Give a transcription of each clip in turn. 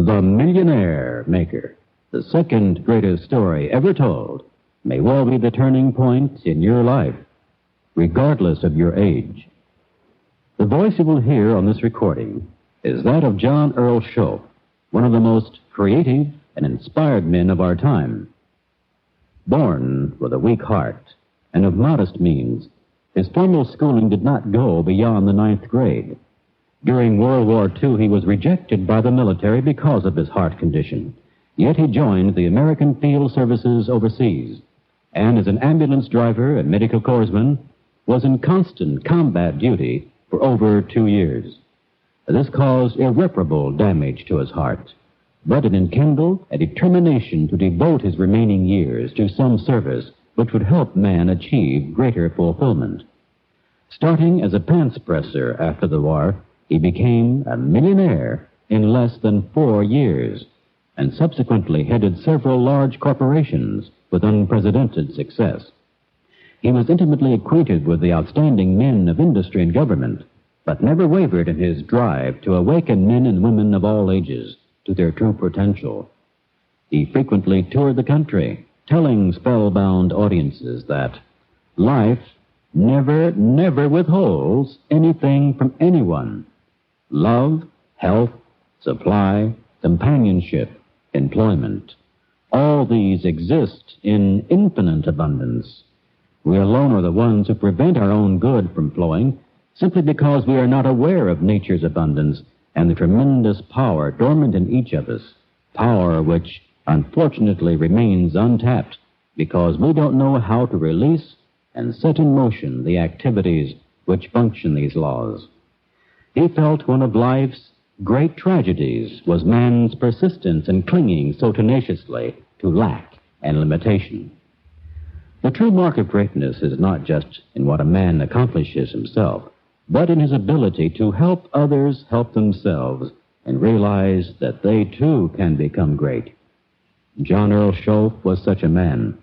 The Millionaire Maker, the second greatest story ever told, may well be the turning point in your life, regardless of your age. The voice you will hear on this recording is that of John Earl Shoaff, one of the most creative and inspired men of our time. Born with a weak heart and of modest means, his formal schooling did not go beyond the 9th grade. During World War II, he was rejected by the military because of his heart condition. Yet he joined the American Field Services overseas, and as an ambulance driver and medical corpsman, was in constant combat duty for over 2 years. This caused irreparable damage to his heart, but it enkindled a determination to devote his remaining years to some service which would help man achieve greater fulfillment. Starting as a pants presser after the war, he became a millionaire in less than 4 years, and subsequently headed several large corporations with unprecedented success. He was intimately acquainted with the outstanding men of industry and government, but never wavered in his drive to awaken men and women of all ages to their true potential. He frequently toured the country, telling spellbound audiences that life never withholds anything from anyone. Love, health, supply, companionship, employment, all these exist in infinite abundance. We alone are the ones who prevent our own good from flowing simply because we are not aware of nature's abundance and the tremendous power dormant in each of us, power which unfortunately remains untapped because we don't know how to release and set in motion the activities which function these laws. He felt one of life's great tragedies was man's persistence in clinging so tenaciously to lack and limitation. The true mark of greatness is not just in what a man accomplishes himself, but in his ability to help others help themselves and realize that they too can become great. John Earl Shoaff was such a man.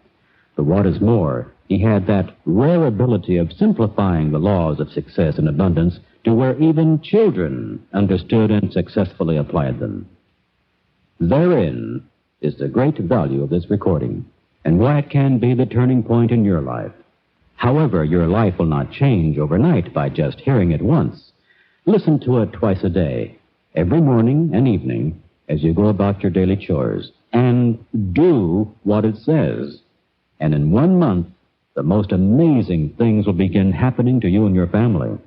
But what is more, he had that rare ability of simplifying the laws of success and abundance to where even children understood and successfully applied them. Therein is the great value of this recording, and why it can be the turning point in your life. However, your life will not change overnight by just hearing it once. Listen to it twice a day, every morning and evening, as you go about your daily chores, and do what it says. And in 1 month, the most amazing things will begin happening to you and your family.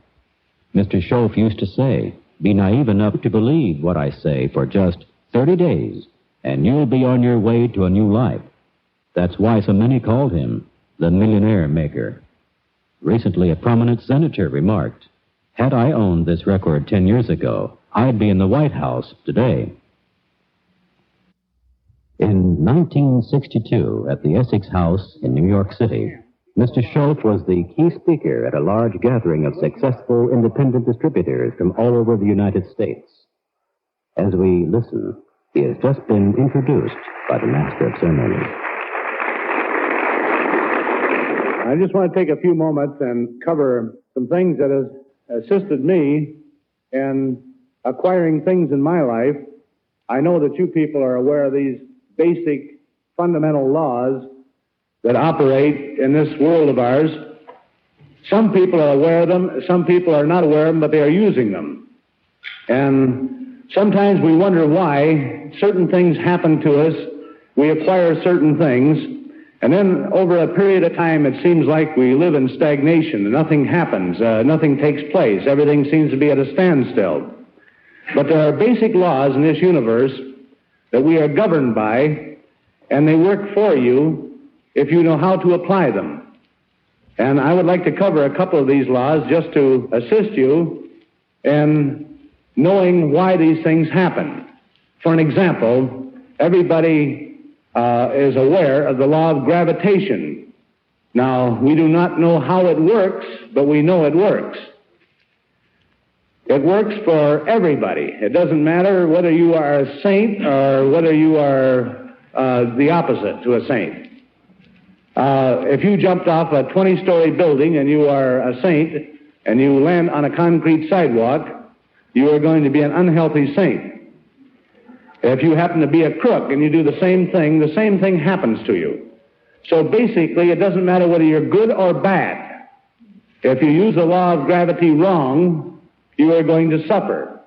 Mr. Shoaff used to say, be naive enough to believe what I say for just 30 days, and you'll be on your way to a new life. That's why so many called him the Millionaire Maker. Recently, a prominent senator remarked, had I owned this record 10 years ago, I'd be in the White House today. In 1962, at the Essex House in New York City, Mr. Shoaff was the key speaker at a large gathering of successful independent distributors from all over the United States. As we listen, he has just been introduced by the Master of Ceremonies. I just want to take a few moments and cover some things that have assisted me in acquiring things in my life. I know that you people are aware of these basic fundamental laws that operate in this world of ours. Some people are aware of them, some people are not aware of them, but they are using them. And sometimes we wonder why certain things happen to us, we acquire certain things, and then over a period of time it seems like we live in stagnation. Nothing happens, nothing takes place, everything seems to be at a standstill. But there are basic laws in this universe that we are governed by, and they work for you if you know how to apply them. And I would like to cover a couple of these laws just to assist you in knowing why these things happen. For an example, everybody is aware of the law of gravitation. Now, we do not know how it works, but we know it works. It works for everybody. It doesn't matter whether you are a saint or whether you are the opposite to a saint. If you jumped off a 20-story building and you are a saint and you land on a concrete sidewalk, you are going to be an unhealthy saint. If you happen to be a crook and you do the same thing happens to you. So basically, it doesn't matter whether you're good or bad. If you use the law of gravity wrong, you are going to suffer.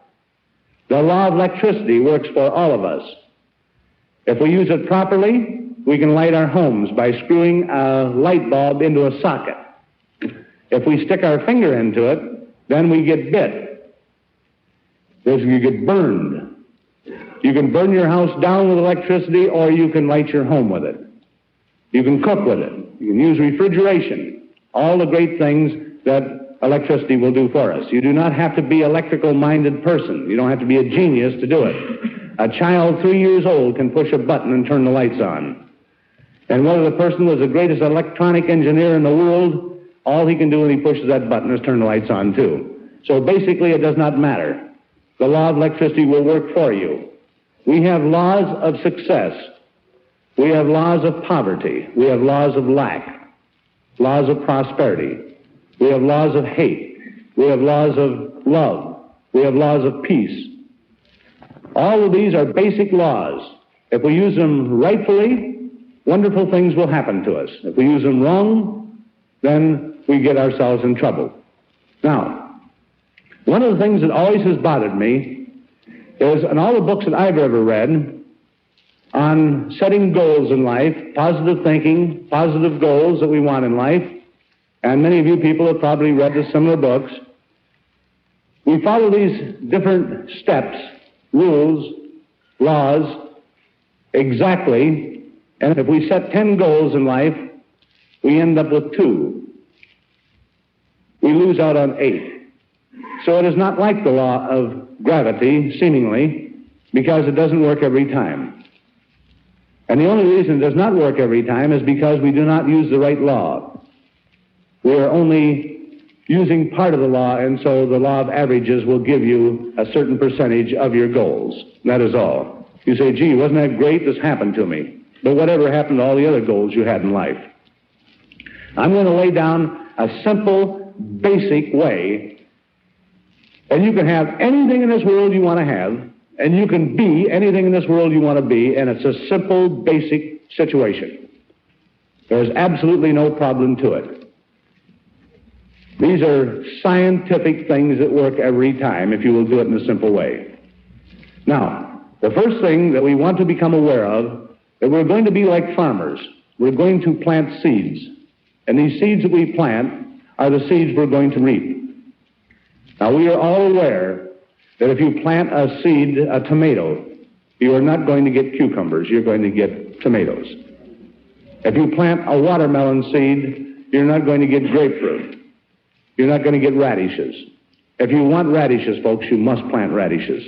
The law of electricity works for all of us. If we use it properly, we can light our homes by screwing a light bulb into a socket. If we stick our finger into it, then we get bit. You get burned. You can burn your house down with electricity, or you can light your home with it. You can cook with it. You can use refrigeration. All the great things that electricity will do for us. You do not have to be an electrical-minded person. You don't have to be a genius to do it. A child 3 years old can push a button and turn the lights on. And whether the person was the greatest electronic engineer in the world, all he can do when he pushes that button is turn the lights on too. So basically it does not matter. The law of electricity will work for you. We have laws of success. We have laws of poverty. We have laws of lack, laws of prosperity. We have laws of hate. We have laws of love. We have laws of peace. All of these are basic laws. If we use them rightfully, wonderful things will happen to us. If we use them wrong, then we get ourselves in trouble. Now, one of the things that always has bothered me is, in all the books that I've ever read on setting goals in life, positive thinking, positive goals that we want in life, and many of you people have probably read the similar books, we follow these different steps, rules, laws, exactly, and if we set 10 goals in life, we end up with 2. We lose out on 8. So it is not like the law of gravity, seemingly, because it doesn't work every time. And the only reason it does not work every time is because we do not use the right law. We are only using part of the law, and so the law of averages will give you a certain percentage of your goals. That is all. You say, gee, wasn't that great? This happened to me. But whatever happened to all the other goals you had in life? I'm going to lay down a simple, basic way, and you can have anything in this world you want to have, and you can be anything in this world you want to be, and it's a simple, basic situation. There's absolutely no problem to it. These are scientific things that work every time if you will do it in a simple way. Now, the first thing that we want to become aware of, that we're going to be like farmers. We're going to plant seeds. And these seeds that we plant are the seeds we're going to reap. Now, we are all aware that if you plant a seed, a tomato, you are not going to get cucumbers. You're going to get tomatoes. If you plant a watermelon seed, you're not going to get grapefruit. You're not going to get radishes. If you want radishes, folks, you must plant radishes.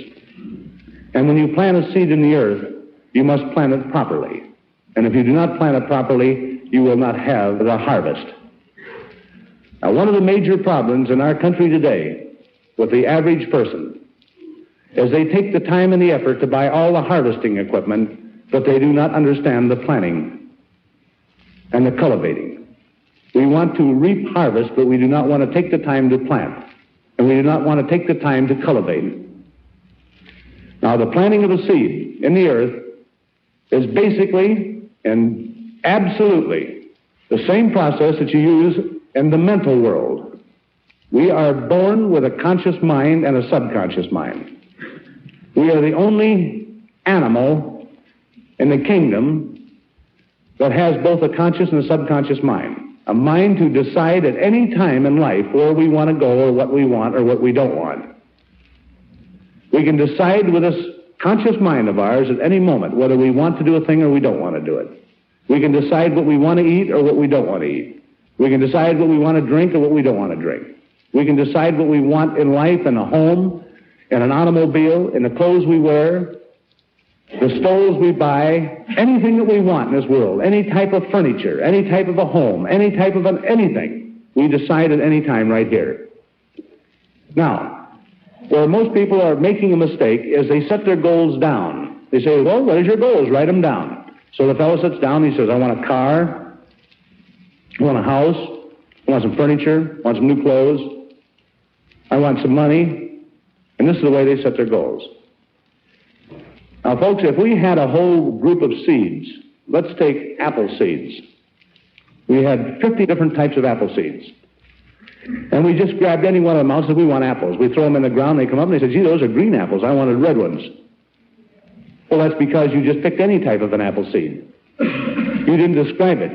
And when you plant a seed in the earth, you must plant it properly. And if you do not plant it properly, you will not have the harvest. Now, one of the major problems in our country today with the average person is they take the time and the effort to buy all the harvesting equipment, but they do not understand the planting and the cultivating. We want to reap harvest, but we do not want to take the time to plant. And we do not want to take the time to cultivate. Now, the planting of a seed in the earth is basically and absolutely the same process that you use in the mental world. We are born with a conscious mind and a subconscious mind. We are the only animal in the kingdom that has both a conscious and a subconscious mind. A mind to decide at any time in life where we want to go or what we want or what we don't want. We can decide with this conscious mind of ours at any moment whether we want to do a thing or we don't want to do it. We can decide what we want to eat or what we don't want to eat. We can decide what we want to drink or what we don't want to drink. We can decide what we want in life, in a home, in an automobile, in the clothes we wear, the stoves we buy, anything that we want in this world, any type of furniture, any type of a home, any type of anything, we decide at any time right here. Now, where most people are making a mistake is they set their goals down. They say, well, what is your goals? Write them down. So the fellow sits down and he says, I want a car, I want a house, I want some furniture, I want some new clothes, I want some money. And this is the way they set their goals. Now, folks, if we had a whole group of seeds, let's take apple seeds. We had 50 different types of apple seeds. And we just grabbed any one of them out and said, we want apples. We throw them in the ground, they come up, and they said, gee, those are green apples. I wanted red ones. Well, that's because you just picked any type of an apple seed. You didn't describe it.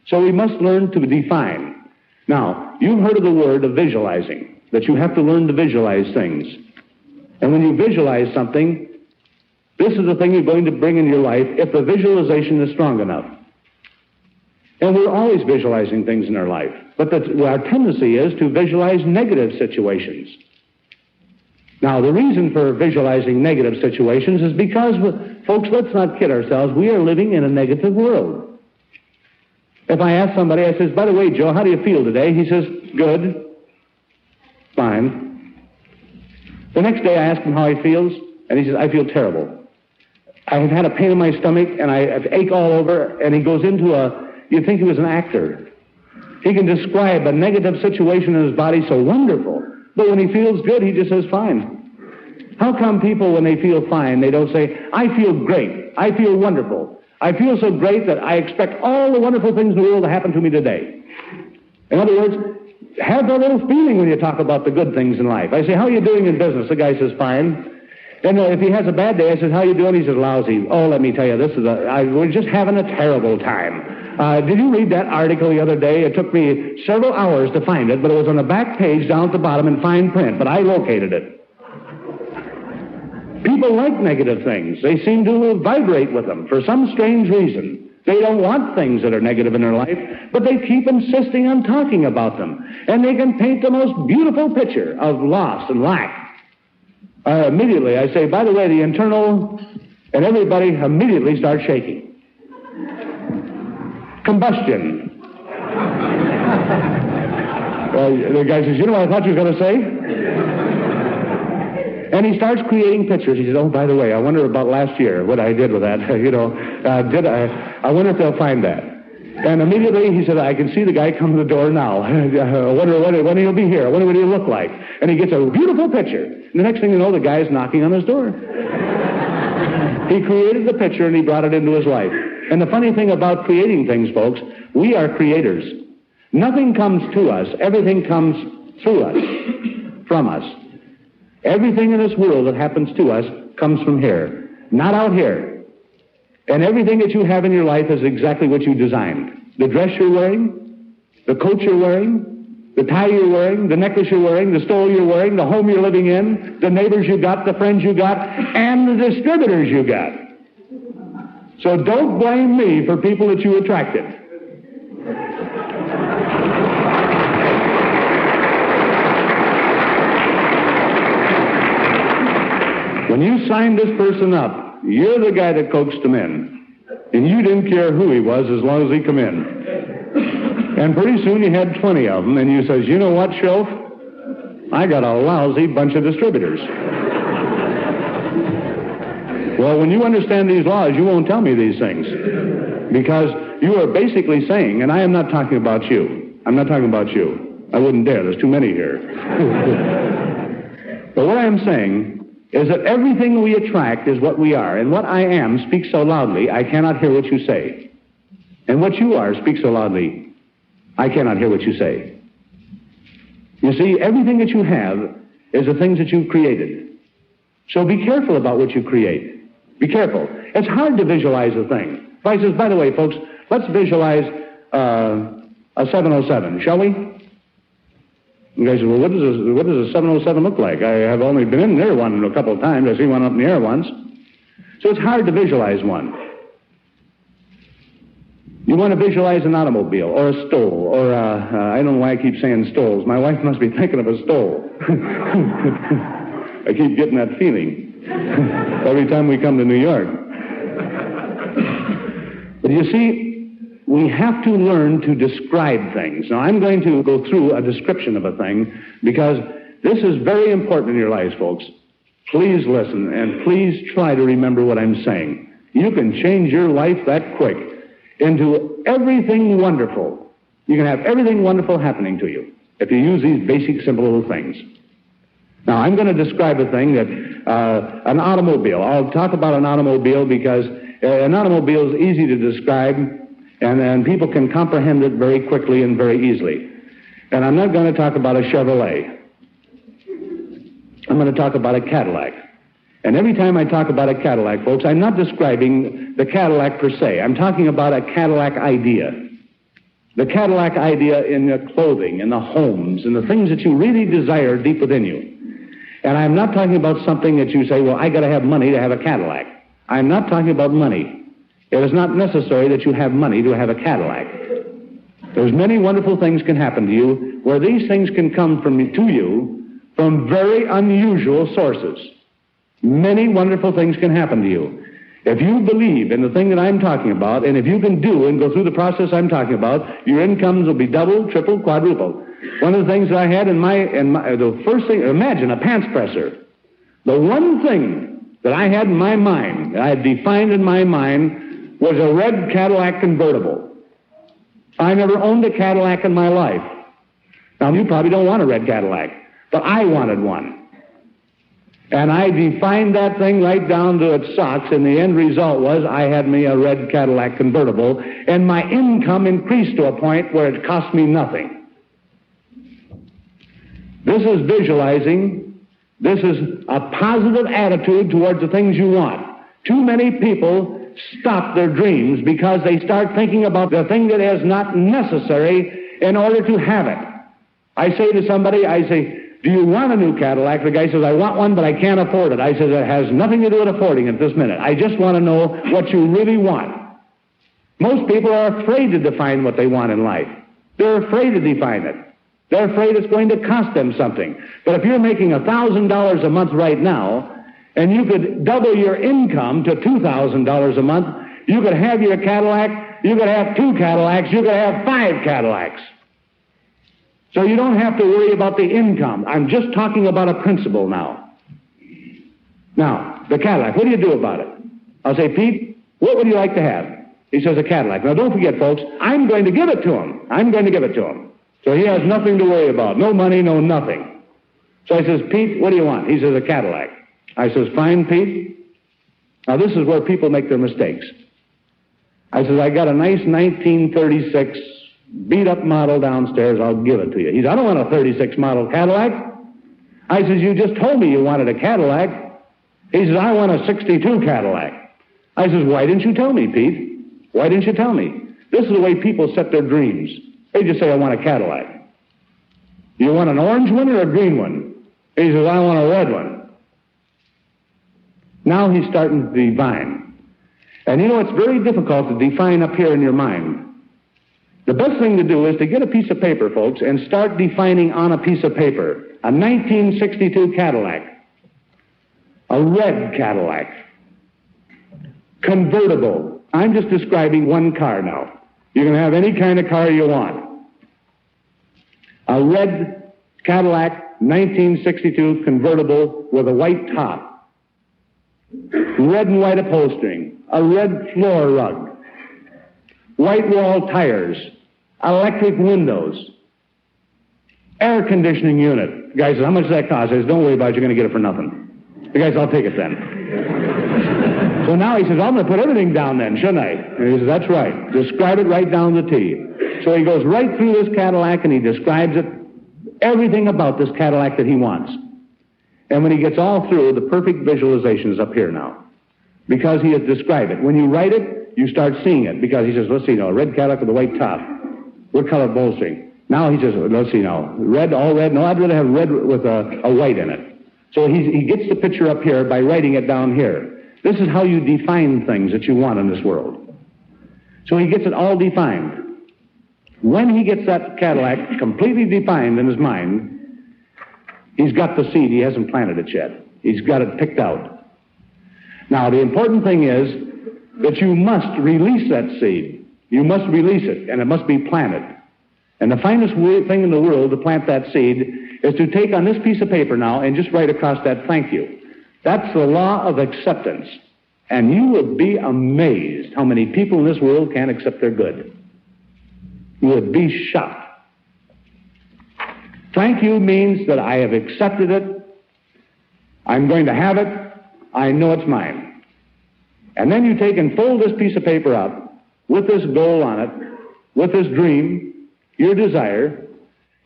So we must learn to define. Now, you've heard of the word of visualizing, that you have to learn to visualize things. And when you visualize something, this is the thing you're going to bring in your life if the visualization is strong enough. And we're always visualizing things in our life. But our tendency is to visualize negative situations. Now, the reason for visualizing negative situations is because, folks, let's not kid ourselves, we are living in a negative world. If I ask somebody, I says, by the way, Joe, how do you feel today? He says, good, fine. The next day I ask him how he feels, and he says, I feel terrible. I've had a pain in my stomach, and I have ache all over, and he goes into you'd think he was an actor. He can describe a negative situation in his body so wonderful, but when he feels good, he just says, fine. How come people, when they feel fine, they don't say, I feel great, I feel wonderful, I feel so great that I expect all the wonderful things in the world to happen to me today? In other words, have that little feeling when you talk about the good things in life. I say, how are you doing in business? The guy says, fine. Then if he has a bad day, I says, how are you doing? He says, lousy. Oh, let me tell you, we're just having a terrible time. Did you read that article the other day? It took me several hours to find it, but it was on the back page down at the bottom in fine print, but I located it. People like negative things. They seem to vibrate with them for some strange reason. They don't want things that are negative in their life, but they keep insisting on talking about them. And they can paint the most beautiful picture of loss and lack. Immediately, I say, by the way, the internal, and everybody immediately starts shaking. Combustion. The guy says, you know what I thought you were going to say? And he starts creating pictures. He says, oh, by the way, I wonder about last year, what I did with that. I wonder if they'll find that. And immediately he said, I can see the guy come to the door now. I wonder when he'll be here. I wonder what he'll look like. And he gets a beautiful picture. And the next thing you know, the guy is knocking on his door. He created the picture and he brought it into his life. And the funny thing about creating things, folks, we are creators. Nothing comes to us. Everything comes through us, from us. Everything in this world that happens to us comes from here, not out here. And everything that you have in your life is exactly what you designed. The dress you're wearing, the coat you're wearing, the tie you're wearing, the necklace you're wearing, the stole you're wearing, the home you're living in, the neighbors you got, the friends you got, and the distributors you got. So don't blame me for people that you attracted. When you signed this person up, you're the guy that coaxed him in. And you didn't care who he was as long as he come in. And pretty soon you had 20 of them, and you says, you know what, Shoaff? I got a lousy bunch of distributors. Well, when you understand these laws, you won't tell me these things. Because you are basically saying, and I am not talking about you. I'm not talking about you. I wouldn't dare. There's too many here. But what I am saying is that everything we attract is what we are. And what I am speaks so loudly, I cannot hear what you say. And what you are speaks so loudly, I cannot hear what you say. You see, everything that you have is the things that you've created. So be careful about what you create. Be careful. It's hard to visualize a thing. If I says, by the way, folks, let's visualize a 707, shall we? You guys say, well, what does a 707 look like? I have only been in near one a couple of times. I've seen one up in the air once. So it's hard to visualize one. You want to visualize an automobile or a stole or I don't know why I keep saying stoles. My wife must be thinking of a stole. I keep getting that feeling every time we come to New York. But you see, we have to learn to describe things. Now, I'm going to go through a description of a thing because this is very important in your lives, folks. Please listen and please try to remember what I'm saying. You can change your life that quick into everything wonderful. You can have everything wonderful happening to you if you use these basic, simple little things. Now, I'm going to describe a thing that, an automobile. I'll talk about an automobile because an automobile is easy to describe, and people can comprehend it very quickly and very easily. And I'm not going to talk about a Chevrolet. I'm going to talk about a Cadillac. And every time I talk about a Cadillac, folks, I'm not describing the Cadillac per se. I'm talking about a Cadillac idea. The Cadillac idea in the clothing, in the homes, in the things that you really desire deep within you. And I'm not talking about something that you say, well, I got to have money to have a Cadillac. I'm not talking about money. It is not necessary that you have money to have a Cadillac. There's many wonderful things can happen to you where these things can come to you from very unusual sources. Many wonderful things can happen to you. If you believe in the thing that I'm talking about, and if you can do and go through the process I'm talking about, your incomes will be doubled, tripled, quadrupled. One of the things that I had in the first thing, imagine a pants presser. The one thing that I had in my mind, that I had defined in my mind, was a red Cadillac convertible. I never owned a Cadillac in my life. Now, you probably don't want a red Cadillac, but I wanted one. And I defined that thing right down to its socks, and the end result was I had me a red Cadillac convertible, and my income increased to a point where it cost me nothing. This is visualizing. This is a positive attitude towards the things you want. Too many people stop their dreams because they start thinking about the thing that is not necessary in order to have it. I say to somebody, do you want a new Cadillac? The guy says, I want one, but I can't afford it. I said, it has nothing to do with affording it this minute. I just want to know what you really want. Most people are afraid to define what they want in life. They're afraid to define it. They're afraid it's going to cost them something. But if you're making $1,000 a month right now, and you could double your income to $2,000 a month, you could have your Cadillac, you could have 2 Cadillacs, you could have 5 Cadillacs. So you don't have to worry about the income. I'm just talking about a principle now. Now, the Cadillac, what do you do about it? I'll say, Pete, what would you like to have? He says, a Cadillac. Now, don't forget, folks, I'm going to give it to him. I'm going to give it to him. So he has nothing to worry about. No money, no nothing. So I says, Pete, what do you want? He says, a Cadillac. I says, fine, Pete. Now, this is where people make their mistakes. I says, I got a nice 1936 beat-up model downstairs. I'll give it to you. He says, I don't want a 36 model Cadillac. I says, you just told me you wanted a Cadillac. He says, I want a 62 Cadillac. I says, why didn't you tell me, Pete? Why didn't you tell me? This is the way people set their dreams. They just say, I want a Cadillac. You want an orange one or a green one? He says, I want a red one. Now he's starting to define. And you know, it's very difficult to define up here in your mind. The best thing to do is to get a piece of paper, folks, and start defining on a piece of paper. A 1962 Cadillac. A red Cadillac. Convertible. I'm just describing one car now. You can have any kind of car you want. A red Cadillac 1962 convertible with a white top. Red and white upholstering. A red floor rug. White wall tires. Electric windows. Air conditioning unit. The guy says, how much does that cost? I says, don't worry about it. You're going to get it for nothing. The guy says, I'll take it then. So now he says, I'm going to put everything down then, shouldn't I? And he says, that's right. Describe it right down the T. So he goes right through this Cadillac and he describes it, everything about this Cadillac that he wants. And when he gets all through, the perfect visualization is up here now. Because he has described it. When you write it, you start seeing it. Because he says, let's see now, a red Cadillac with a white top. What color bolstering? Now he says, let's see now, red, all red. No, I'd rather have red with a white in it. So he gets the picture up here by writing it down here. This is how you define things that you want in this world. So he gets it all defined. When he gets that Cadillac completely defined in his mind, he's got the seed. He hasn't planted it yet. He's got it picked out. Now, the important thing is that you must release that seed. You must release it, and it must be planted. And the finest thing in the world to plant that seed is to take on this piece of paper now and just write across that, thank you. That's the law of acceptance. And you would be amazed how many people in this world can't accept their good. You would be shocked. Thank you means that I have accepted it, I'm going to have it. I know it's mine. And then you take and fold this piece of paper up with this goal on it, with this dream, your desire,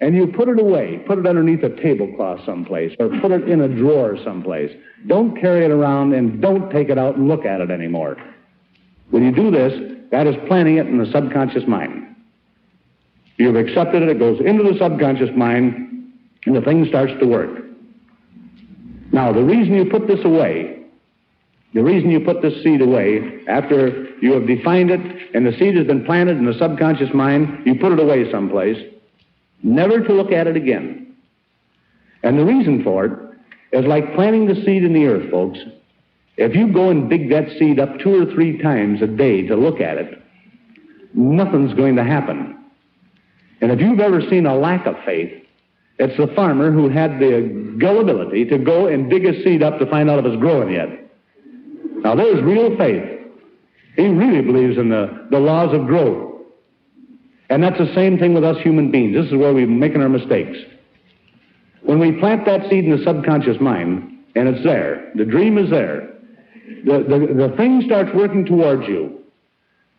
and you put it away. Put it underneath a tablecloth someplace, or put it in a drawer someplace. Don't carry it around, and don't take it out and look at it anymore. When you do this, that is planting it in the subconscious mind. You've accepted it, it goes into the subconscious mind, and the thing starts to work. Now, the reason you put this away, the reason you put this seed away, after you have defined it and the seed has been planted in the subconscious mind, you put it away someplace, never to look at it again. And the reason for it is like planting the seed in the earth, folks. If you go and dig that seed up 2 or 3 times a day to look at it, nothing's going to happen. And if you've ever seen a lack of faith, it's the farmer who had the gullibility to go and dig a seed up to find out if it's growing yet. Now, there's real faith. He really believes in the laws of growth. And that's the same thing with us human beings. This is where we're making our mistakes. When we plant that seed in the subconscious mind, and it's there, the dream is there, the thing starts working towards you.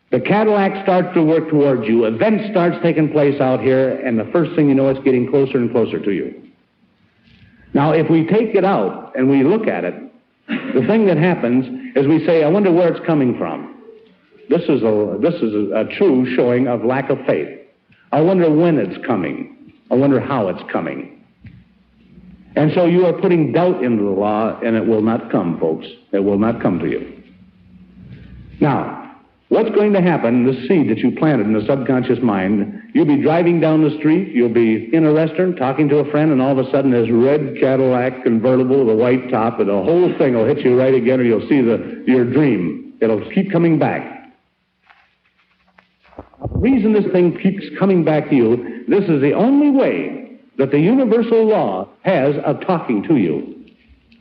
The Cadillac starts to work towards you. Events starts taking place out here, and the first thing you know, it's getting closer and closer to you. Now, if we take it out and we look at it, the thing that happens is we say, I wonder where it's coming from. This is a true showing of lack of faith. I wonder when it's coming. I wonder how it's coming. And so you are putting doubt into the law, and it will not come, folks. It will not come to you. Now, what's going to happen, the seed that you planted in the subconscious mind, you'll be driving down the street, you'll be in a restaurant talking to a friend, and all of a sudden this red Cadillac convertible with a white top, and the whole thing will hit you right again, or you'll see your dream. It'll keep coming back. The reason this thing keeps coming back to you, this is the only way that the universal law has of talking to you.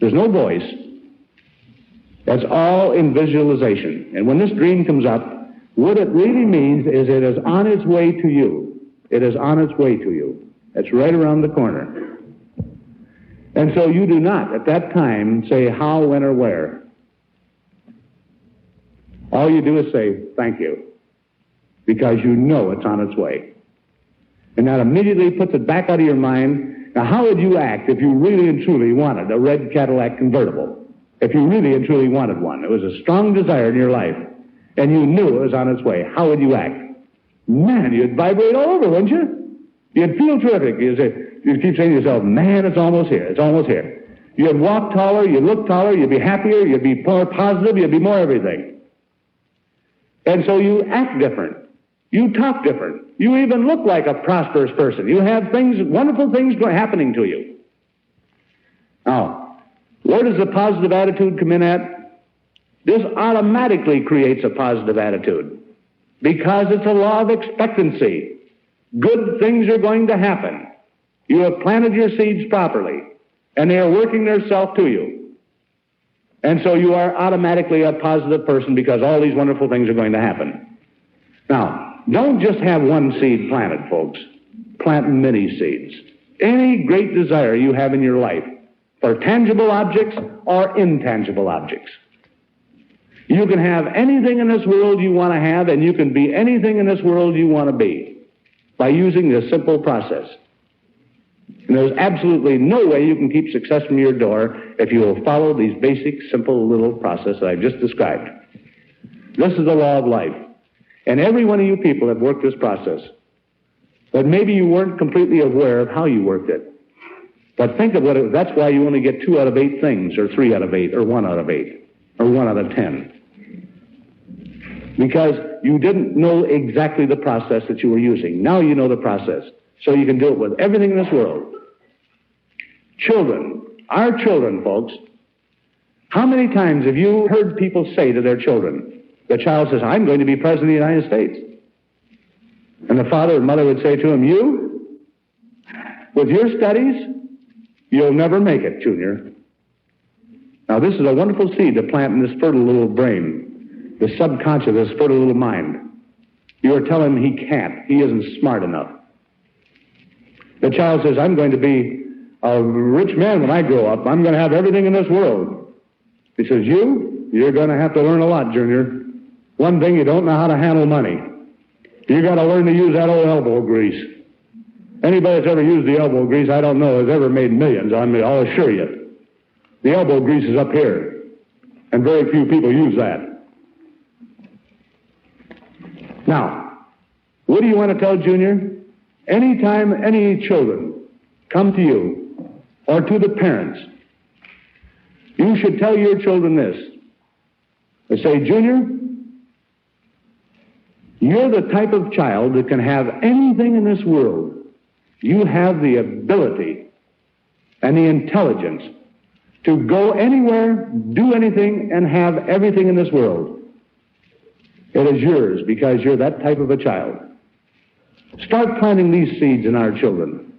There's no voice. That's all in visualization. And when this dream comes up, what it really means is it is on its way to you. It is on its way to you. It's right around the corner. And so you do not, at that time, say how, when, or where. All you do is say, thank you, because you know it's on its way. And that immediately puts it back out of your mind. Now, how would you act if you really and truly wanted a red Cadillac convertible? If you really and truly wanted one, it was a strong desire in your life, and you knew it was on its way, how would you act? Man, you'd vibrate all over, wouldn't you? You'd feel terrific. You'd keep saying to yourself, man, it's almost here, it's almost here. You'd walk taller, you'd look taller, you'd be happier, you'd be more positive, you'd be more everything. And so you act different. You talk different. You even look like a prosperous person. You have things, wonderful things happening to you. Now, where does the positive attitude come in at? This automatically creates a positive attitude because it's a law of expectancy. Good things are going to happen. You have planted your seeds properly, and they are working themselves to you. And so you are automatically a positive person because all these wonderful things are going to happen. Now, don't just have one seed planted, folks. Plant many seeds. Any great desire you have in your life, for tangible objects or intangible objects. You can have anything in this world you want to have, and you can be anything in this world you want to be by using this simple process. And there's absolutely no way you can keep success from your door if you will follow these basic, simple little process that I've just described. This is the law of life. And every one of you people have worked this process. But maybe you weren't completely aware of how you worked it. But think of what it was. That's why you only get 2 out of 8 things, or 3 out of 8, or 1 out of 8, or 1 out of 10. Because you didn't know exactly the process that you were using. Now you know the process. So you can do it with everything in this world. Children, our children, folks, how many times have you heard people say to their children, the child says, I'm going to be president of the United States. And the father and mother would say to him, you, with your studies, you'll never make it, Junior. Now, this is a wonderful seed to plant in this fertile little brain, the subconscious, this fertile little mind. You are telling him he can't. He isn't smart enough. The child says, I'm going to be a rich man when I grow up. I'm going to have everything in this world. He says, you're going to have to learn a lot, Junior. One thing, you don't know how to handle money. You got to learn to use that old elbow grease. Anybody that's ever used the elbow grease, I don't know, has ever made millions on me, I'll assure you. The elbow grease is up here, and very few people use that. Now, what do you want to tell Junior? Anytime any children come to you or to the parents, you should tell your children this. They say, Junior, you're the type of child that can have anything in this world. You have the ability and the intelligence to go anywhere, do anything, and have everything in this world. It is yours because you're that type of a child. Start planting these seeds in our children.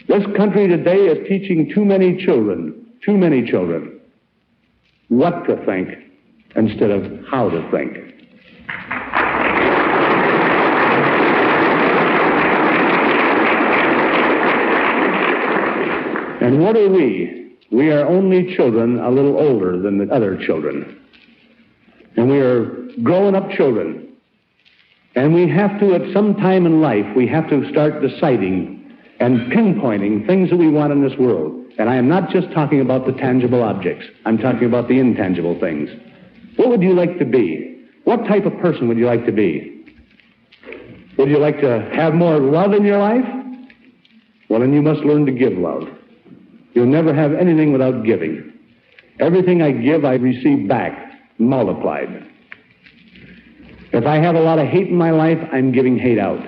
This country today is teaching too many children, what to think instead of how to think. And what are we? We are only children a little older than the other children. And we are growing up children. And we have to, at some time in life, we have to start deciding and pinpointing things that we want in this world. And I am not just talking about the tangible objects. I'm talking about the intangible things. What would you like to be? What type of person would you like to be? Would you like to have more love in your life? Well, then you must learn to give love. You'll never have anything without giving. Everything I give, I receive back, multiplied. If I have a lot of hate in my life, I'm giving hate out.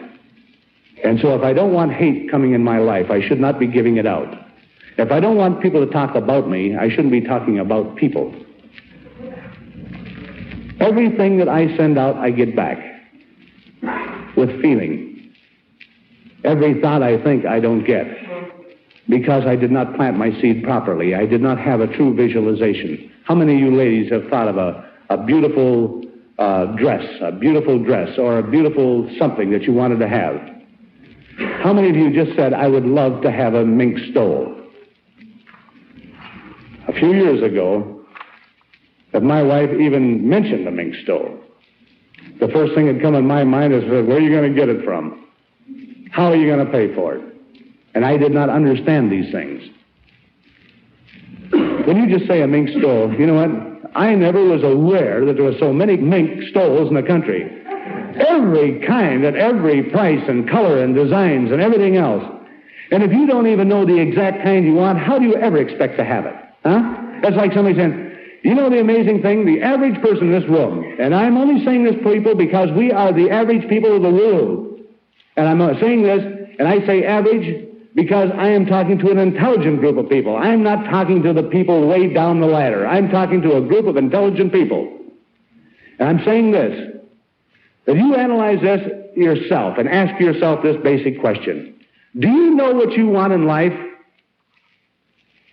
And so if I don't want hate coming in my life, I should not be giving it out. If I don't want people to talk about me, I shouldn't be talking about people. Everything that I send out, I get back with feeling. Every thought I think, I don't get, because I did not plant my seed properly. I did not have a true visualization. How many of you ladies have thought of a beautiful dress, or a beautiful something that you wanted to have? How many of you just said, I would love to have a mink stole? A few years ago, if my wife even mentioned the mink stole, the first thing that come in my mind is, where are you going to get it from? How are you going to pay for it? And I did not understand these things. When you just say a mink stole, you know what? I never was aware that there were so many mink stoles in the country. Every kind, at every price and color and designs and everything else. And if you don't even know the exact kind you want, how do you ever expect to have it? Huh? That's like somebody saying, you know the amazing thing? The average person in this room, and I'm only saying this, people, because we are the average people of the world. And I'm saying this, and I say average because I am talking to an intelligent group of people. I'm not talking to the people way down the ladder. I'm talking to a group of intelligent people. And I'm saying this, that you analyze this yourself and ask yourself this basic question. Do you know what you want in life?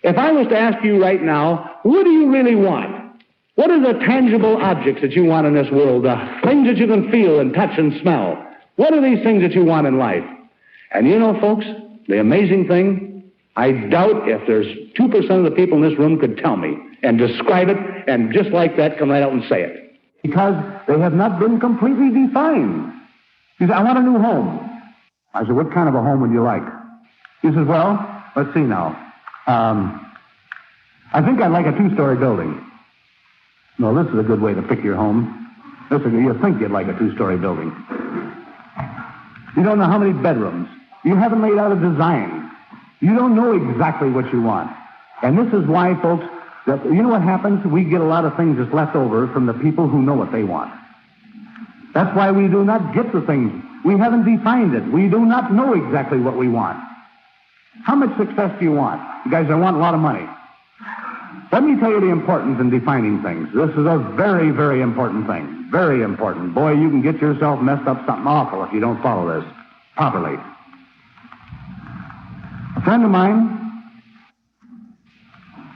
If I was to ask you right now, what do you really want? What are the tangible objects that you want in this world? The things that you can feel and touch and smell. What are these things that you want in life? And you know, folks, the amazing thing, I doubt if there's 2% of the people in this room could tell me and describe it and just like that come right out and say it. Because they have not been completely defined. He said, I want a new home. I said, what kind of a home would you like? He says, well, let's see now. I think I'd like a 2-story building. No, this is a good way to pick your home. You think you'd like a 2-story building. You don't know how many bedrooms. You haven't laid out a design. You don't know exactly what you want. And this is why, folks, that, you know what happens? We get a lot of things that's left over from the people who know what they want. That's why we do not get the things. We haven't defined it. We do not know exactly what we want. How much success do you want? You guys, I want a lot of money. Let me tell you the importance in defining things. This is a very, very important thing. Very important. Boy, you can get yourself messed up something awful if you don't follow this properly. A friend of mine,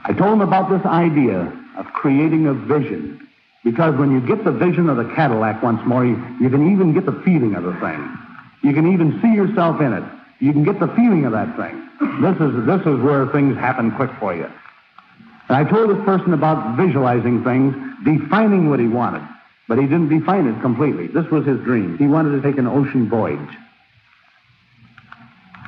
I told him about this idea of creating a vision. Because when you get the vision of the Cadillac once more, you can even get the feeling of the thing. You can even see yourself in it. You can get the feeling of that thing. This is where things happen quick for you. And I told this person about visualizing things, defining what he wanted. But he didn't define it completely. This was his dream. He wanted to take an ocean voyage.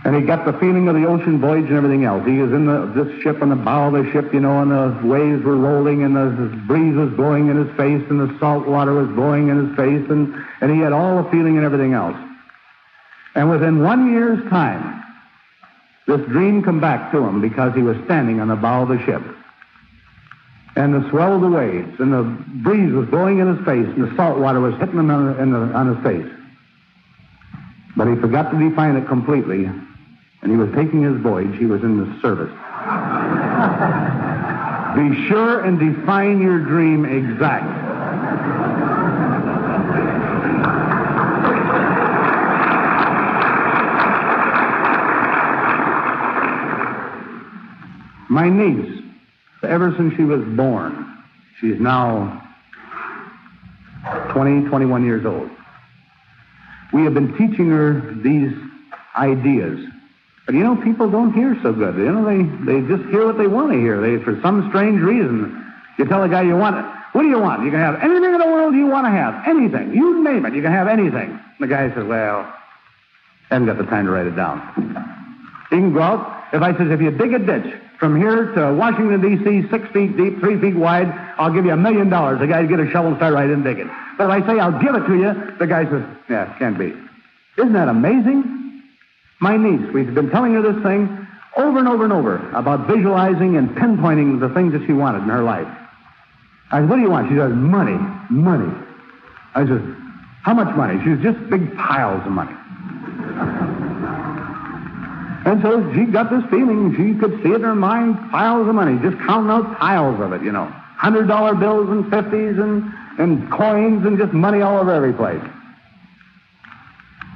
And he got the feeling of the ocean voyage and everything else. He was in this ship, on the bow of the ship, and the waves were rolling, and the breeze was blowing in his face, and the salt water was blowing in his face, and he had all the feeling and everything else. And within 1 year's time, this dream come back to him because he was standing on the bow of the ship. And the swell of the waves, and the breeze was blowing in his face, and the salt water was hitting him on his face. But he forgot to define it completely, and he was taking his voyage. He was in the service. Be sure and define your dream exact. My niece, ever since she was born, she's now 21 years old. We have been teaching her these ideas. But people don't hear so good. They just hear what they want to hear. For some strange reason, you tell a guy you want it. What do you want? You can have anything in the world you want to have. Anything. You name it. You can have anything. The guy says, well, I haven't got the time to write it down. You can go out. If you dig a ditch from here to Washington, D.C., 6 feet deep, 3 feet wide, I'll give you $1 million. The guy get a shovel and start right in digging. But if I say I'll give it to you, the guy says, yeah, can't be. Isn't that amazing? My niece, we've been telling her this thing over and over and over about visualizing and pinpointing the things that she wanted in her life. I said, what do you want? She says, money. I said, how much money? She says, just big piles of money. And so she got this feeling. She could see it in her mind, piles of money, just counting out piles of it, $100 bills and 50s and coins and just money all over every place.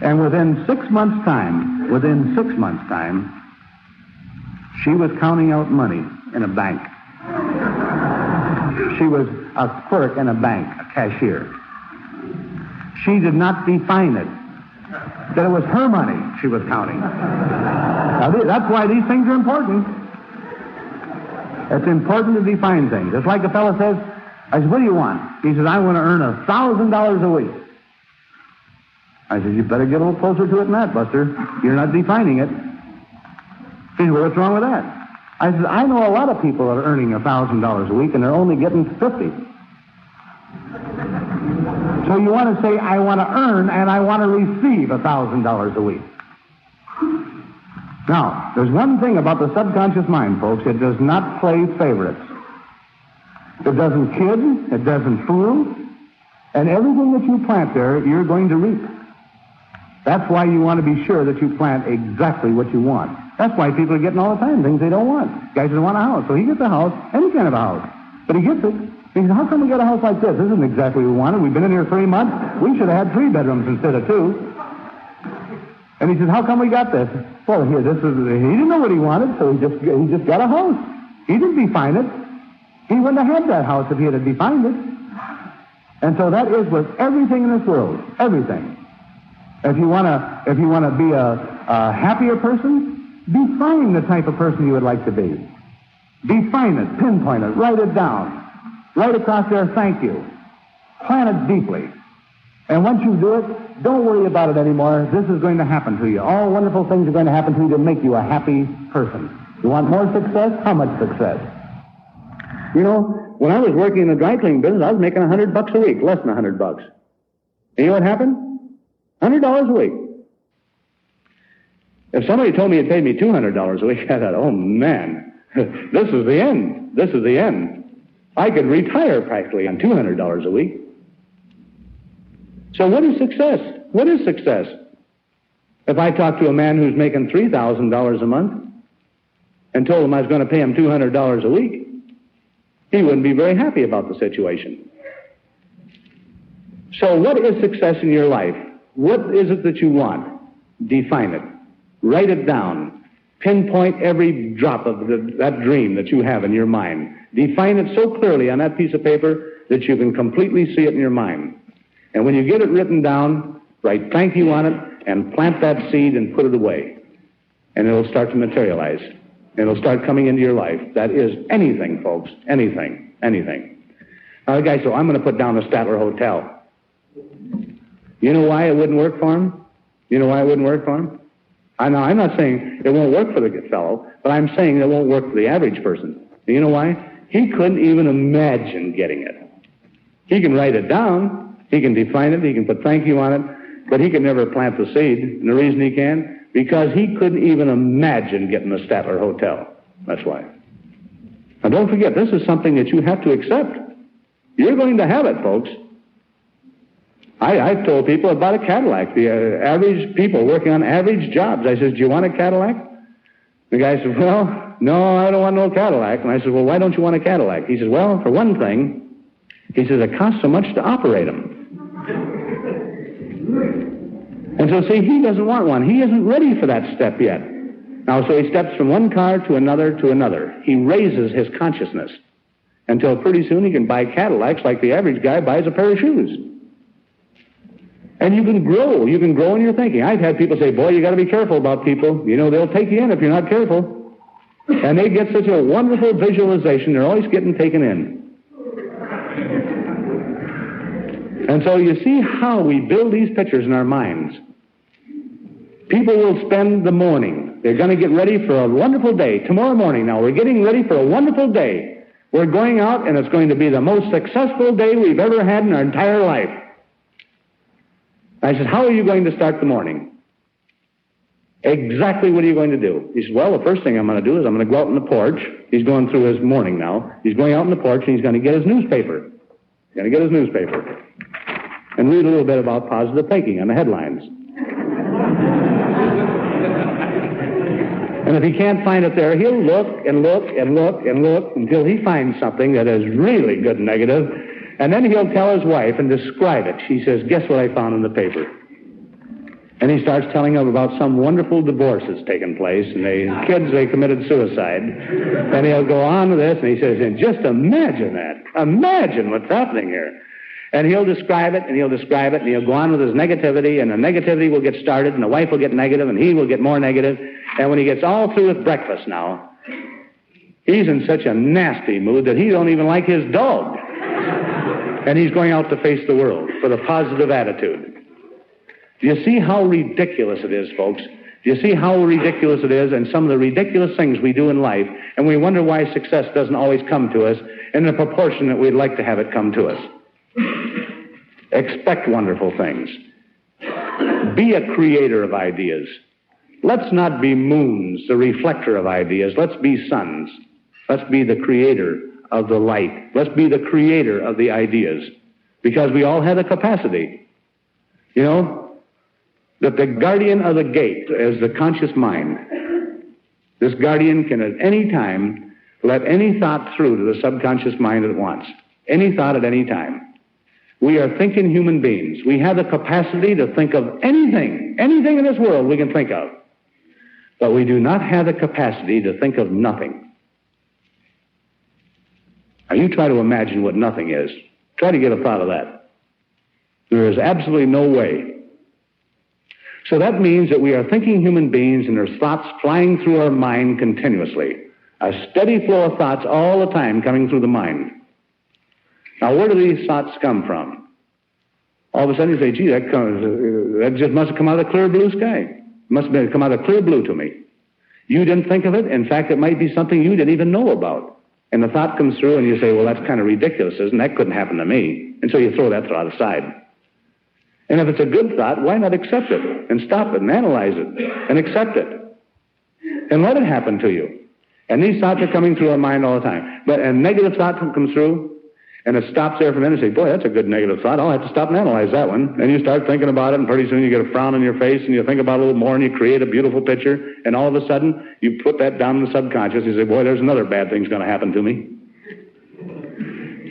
And within 6 months' time, she was counting out money in a bank. She was a clerk in a bank, a cashier. She did not define it, that it was her money she was counting. Now, that's why these things are important. It's important to define things. It's like a fellow says, I said, what do you want? He says, I want to earn $1,000 a week. I said, you better get a little closer to it than that, Buster. You're not defining it. He said, well, what's wrong with that? I said, I know a lot of people that are earning $1,000 a week, and they're only getting 50. So you want to say, I want to earn and I want to receive $1,000 a week. Now, there's one thing about the subconscious mind, folks. It does not play favorites. It doesn't kid. It doesn't fool. And everything that you plant there, you're going to reap. That's why you want to be sure that you plant exactly what you want. That's why people are getting all the time things they don't want. Guys don't want a house. So he gets a house, any kind of a house. But he gets it. He says, how come we got a house like this? This isn't exactly what we wanted. We've been in here 3 months. We should have had 3 bedrooms instead of 2. And he says, how come we got this? Well, he didn't know what he wanted, so he just got a house. He didn't define it. He wouldn't have had that house if he had defined it. And so that is with everything in this world. Everything. If you want to be a happier person, define the type of person you would like to be. Define it, pinpoint it, write it down. Write across there, thank you. Plan it deeply. And once you do it, don't worry about it anymore. This is going to happen to you. All wonderful things are going to happen to you to make you a happy person. You want more success? How much success? When I was working in the dry cleaning business, I was making $100 a week, less than $100. And you know what happened? $100 a week. If somebody told me it paid me $200 a week, I thought, oh man, this is the end. This is the end. I could retire practically on $200 a week. So what is success? What is success? If I talk to a man who's making $3,000 a month and told him I was going to pay him $200 a week, he wouldn't be very happy about the situation. So what is success in your life? What is it that you want? Define it. Write it down. Pinpoint every drop of that dream that you have in your mind. Define it so clearly on that piece of paper that you can completely see it in your mind. And when you get it written down, write thank you on it and plant that seed and put it away. and it'll start to materialize. It'll start coming into your life. That is anything, folks. Anything. Now the guy said, I'm going to put down the Statler Hotel. You know why it wouldn't work for him? I'm not saying it won't work for the fellow, but I'm saying it won't work for the average person. You know why? He couldn't even imagine getting it. He can write it down, he can define it, he can put thank you on it, but he can never plant the seed. And the reason he can, because he couldn't even imagine getting the Statler Hotel. That's why. Now don't forget, this is something that you have to accept. You're going to have it, folks. I've told people about a Cadillac, the average people working on average jobs. I said, do you want a Cadillac? The guy said, well, no, I don't want no Cadillac. And I said, well, why don't you want a Cadillac? He says, well, for one thing, he says, it costs so much to operate them. And so, see, he doesn't want one. He isn't ready for that step yet. Now, so he steps from one car to another to another. He raises his consciousness until pretty soon he can buy Cadillacs like the average guy buys a pair of shoes. And you can grow. You can grow in your thinking. I've had people say, boy, you got to be careful about people. You know, they'll take you in if you're not careful. And they get such a wonderful visualization, they're always getting taken in. And so you see how we build these pictures in our minds. People will spend the morning. They're going to get ready for a wonderful day. Tomorrow morning now, we're getting ready for a wonderful day. We're going out, and it's going to be the most successful day we've ever had in our entire life. I said, how are you going to start the morning? Exactly what are you going to do? He said, well, the first thing I'm going to do is I'm going to go out on the porch. He's going through his morning now. He's going out on the porch, and he's going to get his newspaper. And read a little bit about positive thinking on the headlines. And if he can't find it there, he'll look until he finds something that is really good and negative. And then he'll tell his wife and describe it. She says, guess what I found in the paper? And he starts telling them about some wonderful divorce that's taken place, and they committed suicide. And he'll go on with this, and he says, and just imagine that. Imagine what's happening here. And he'll describe it, and he'll go on with his negativity, and the negativity will get started, and the wife will get negative, and he will get more negative. And when he gets all through with breakfast now, he's in such a nasty mood that he don't even like his dog. And he's going out to face the world with a positive attitude. Do you see how ridiculous it is, folks? Do you see how ridiculous it is, and some of the ridiculous things we do in life, and we wonder why success doesn't always come to us in the proportion that we'd like to have it come to us? Expect wonderful things. Be a creator of ideas. Let's not be moons, the reflector of ideas. Let's be suns. Let's be the creator of the light. Let's be the creator of the ideas. Because we all have the capacity. You know, that the guardian of the gate is the conscious mind. This guardian can at any time let any thought through to the subconscious mind at once. Any thought at any time. We are thinking human beings. We have the capacity to think of anything in this world we can think of. But we do not have the capacity to think of nothing. Now you try to imagine what nothing is. Try to get a thought of that. There is absolutely no way. So that means that we are thinking human beings, and there's thoughts flying through our mind continuously. A steady flow of thoughts all the time coming through the mind. Now, where do these thoughts come from? All of a sudden you say, gee, that just must have come out of the clear blue sky. Must have come out of clear blue to me. You didn't think of it. In fact, it might be something you didn't even know about. And the thought comes through, and you say, well, that's kind of ridiculous, isn't it? That couldn't happen to me. And so you throw that thought aside. And if it's a good thought, why not accept it and stop it and analyze it and accept it and let it happen to you? And these thoughts are coming through our mind all the time. But a negative thought comes through, and it stops there for a minute and say, boy, that's a good negative thought. I'll have to stop and analyze that one. And you start thinking about it, and pretty soon you get a frown on your face, and you think about it a little more, and you create a beautiful picture, and all of a sudden you put that down in the subconscious, and you say, boy, there's another bad thing's going to happen to me.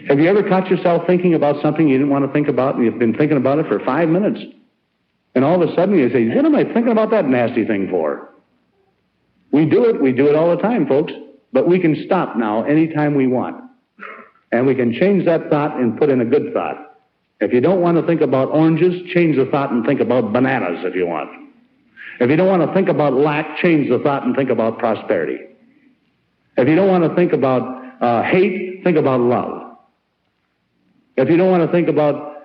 Have you ever caught yourself thinking about something you didn't want to think about, and you've been thinking about it for 5 minutes? And all of a sudden you say, what am I thinking about that nasty thing for? We do it all the time, folks. But we can stop now anytime we want. And we can change that thought and put in a good thought. If you don't want to think about oranges, change the thought and think about bananas if you want. If you don't want to think about lack, change the thought and think about prosperity. If you don't want to think about hate, think about love. If you don't want to think about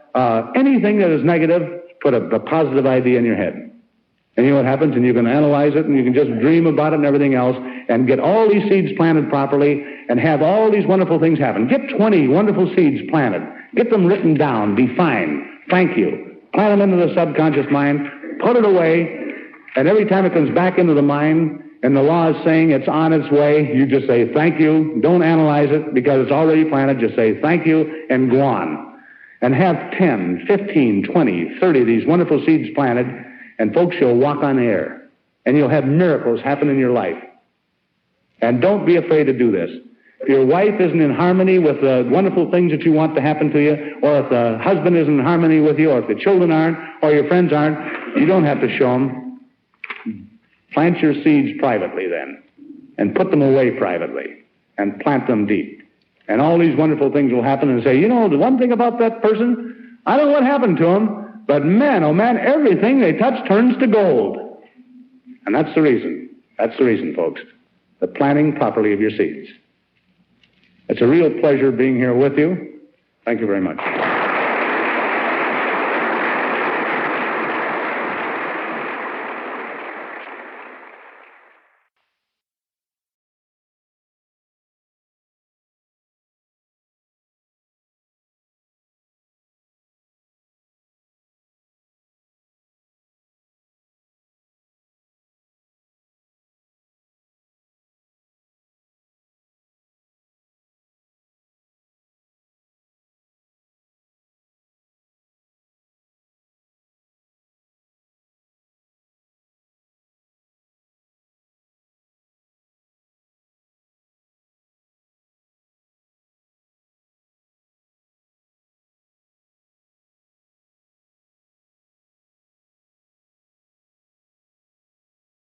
anything that is negative, put a positive idea in your head. And you know what happens? And you can analyze it, and you can just dream about it and everything else, and get all these seeds planted properly, and have all these wonderful things happen. Get 20 wonderful seeds planted. Get them written down, defined. Thank you. Plant them into the subconscious mind. Put it away. And every time it comes back into the mind, and the law is saying it's on its way, you just say thank you. Don't analyze it because it's already planted. Just say thank you and go on. And have 10, 15, 20, 30 of these wonderful seeds planted, and folks, you'll walk on air. And you'll have miracles happen in your life. And don't be afraid to do this. If your wife isn't in harmony with the wonderful things that you want to happen to you, or if the husband isn't in harmony with you, or if the children aren't, or your friends aren't, you don't have to show them. Plant your seeds privately then, and put them away privately, and plant them deep. And all these wonderful things will happen, and say, you know, the one thing about that person, I don't know what happened to him, but man, oh man, everything they touch turns to gold. And that's the reason. That's the reason, folks. The planting properly of your seeds. It's a real pleasure being here with you. Thank you very much.